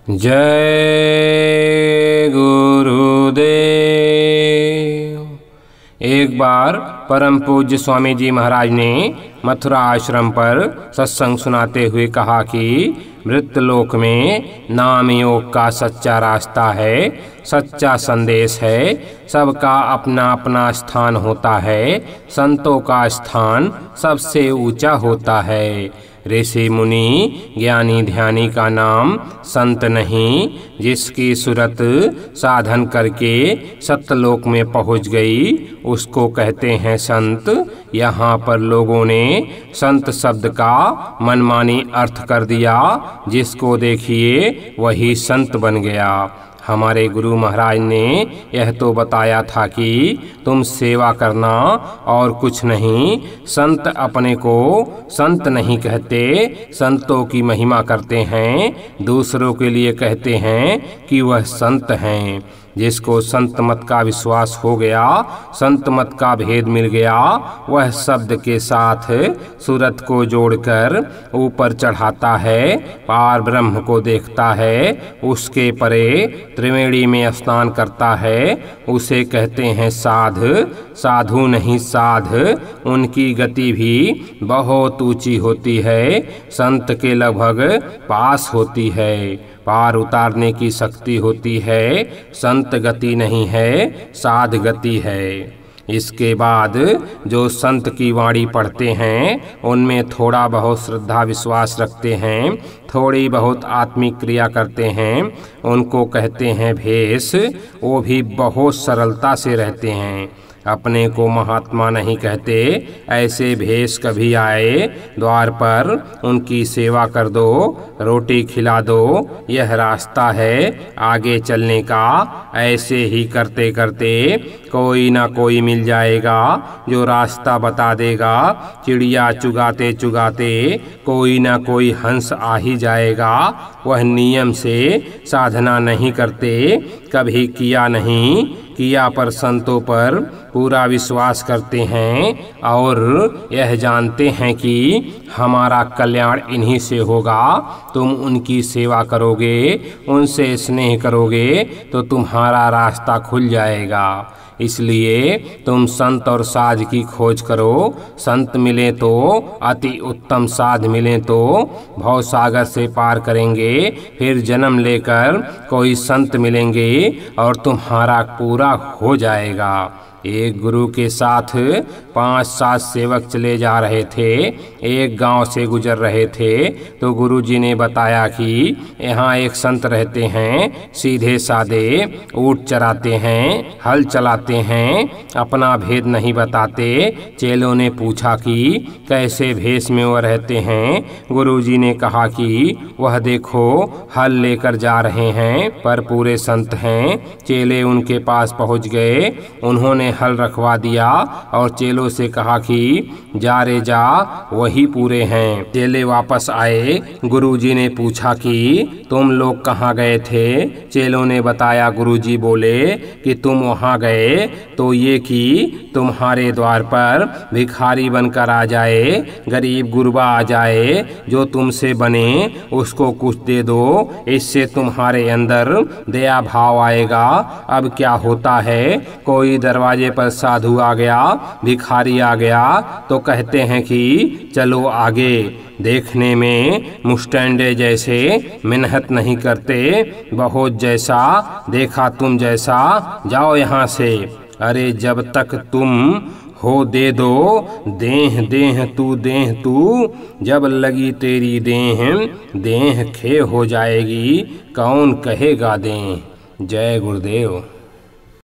जय गुरुदेव। एक बार परम पूज्य स्वामी जी महाराज ने मथुरा आश्रम पर सत्संग सुनाते हुए कहा कि मृतलोक में नाम योग का सच्चा रास्ता है, सच्चा संदेश है। सबका अपना अपना स्थान होता है, संतों का स्थान सबसे ऊंचा होता है। ऋषि मुनि ज्ञानी ध्यानी का नाम संत नहीं, जिसकी सूरत साधन करके सतलोक में पहुंच गई उसको कहते हैं संत। यहाँ पर लोगों ने संत शब्द का मनमानी अर्थ कर दिया, जिसको देखिए वही संत बन गया। हमारे गुरु महाराज ने यह तो बताया था कि तुम सेवा करना और कुछ नहीं। संत अपने को संत नहीं कहते, संतों की महिमा करते हैं, दूसरों के लिए कहते हैं कि वह संत हैं। जिसको संत मत का विश्वास हो गया, संत मत का भेद मिल गया, वह शब्द के साथ सूरत को जोड़कर ऊपर चढ़ाता है, पार ब्रह्म को देखता है, उसके परे त्रिवेणी में स्नान करता है, उसे कहते हैं साध। साधु नहीं साध, उनकी गति भी बहुत ऊंची होती है, संत के लगभग पास होती है, पार उतारने की शक्ति होती है। संत गति नहीं है, साध गति है। इसके बाद जो संत की वाणी पढ़ते हैं उनमें थोड़ा बहुत श्रद्धा विश्वास रखते हैं, थोड़ी बहुत आत्मिक क्रिया करते हैं, उनको कहते हैं भेष। वो भी बहुत सरलता से रहते हैं, अपने को महात्मा नहीं कहते। ऐसे भेष कभी आए द्वार पर उनकी सेवा कर दो, रोटी खिला दो, यह रास्ता है आगे चलने का। ऐसे ही करते करते कोई ना कोई मिल जाएगा जो रास्ता बता देगा। चिड़िया चुगाते चुगाते कोई ना कोई हंस आ ही जाएगा। वह नियम से साधना नहीं करते, कभी किया नहीं, किया पर संतों पर पूरा विश्वास करते हैं और यह जानते हैं कि हमारा कल्याण इन्हीं से होगा। तुम उनकी सेवा करोगे, उनसे स्नेह करोगे तो तुम्हारा रास्ता खुल जाएगा। इसलिए तुम संत और साध की खोज करो। संत मिले तो अति उत्तम, साध मिले तो भवसागर से पार करेंगे, फिर जन्म लेकर कोई संत मिलेंगे और तुम्हारा पूरा हो जाएगा। एक गुरु के साथ 5-7 सेवक चले जा रहे थे। एक गांव से गुजर रहे थे तो गुरु जी ने बताया कि यहाँ एक संत रहते हैं, सीधे साधे, ऊँट चराते हैं, हल चलाते हैं, अपना भेद नहीं बताते। चेलों ने पूछा कि कैसे भेष में वो रहते हैं। गुरु जी ने कहा कि वह देखो हल लेकर जा रहे हैं पर पूरे संत हैं। चेले उनके पास पहुँच गए, उन्होंने हल रखवा दिया और चेलों से कहा कि जा रे जा, वही पूरे हैं। चेले वापस आए, गुरुजी ने पूछा कि तुम लोग कहाँ गए थे। चेलों ने बताया, गुरुजी बोले कि तुम वहाँ गए तो ये कि तुम्हारे द्वार पर भिखारी बनकर आ जाए, गरीब गुरबा आ जाए, जो तुमसे बने उसको कुछ दे दो, इससे तुम्हारे अंदर दया भाव आएगा। अब क्या होता है, कोई दरवाजे पर साधु आ गया, भिखारी आ गया तो कहते हैं कि चलो आगे। देखने में मुस्टैंडे जैसे, मेहनत नहीं करते, बहुत जैसा देखा तुम जैसा, जाओ यहाँ से। अरे जब तक तुम हो दे दो, देह देह तू, जब लगी तेरी देह खे हो जाएगी, कौन कहेगा देह। जय गुरुदेव।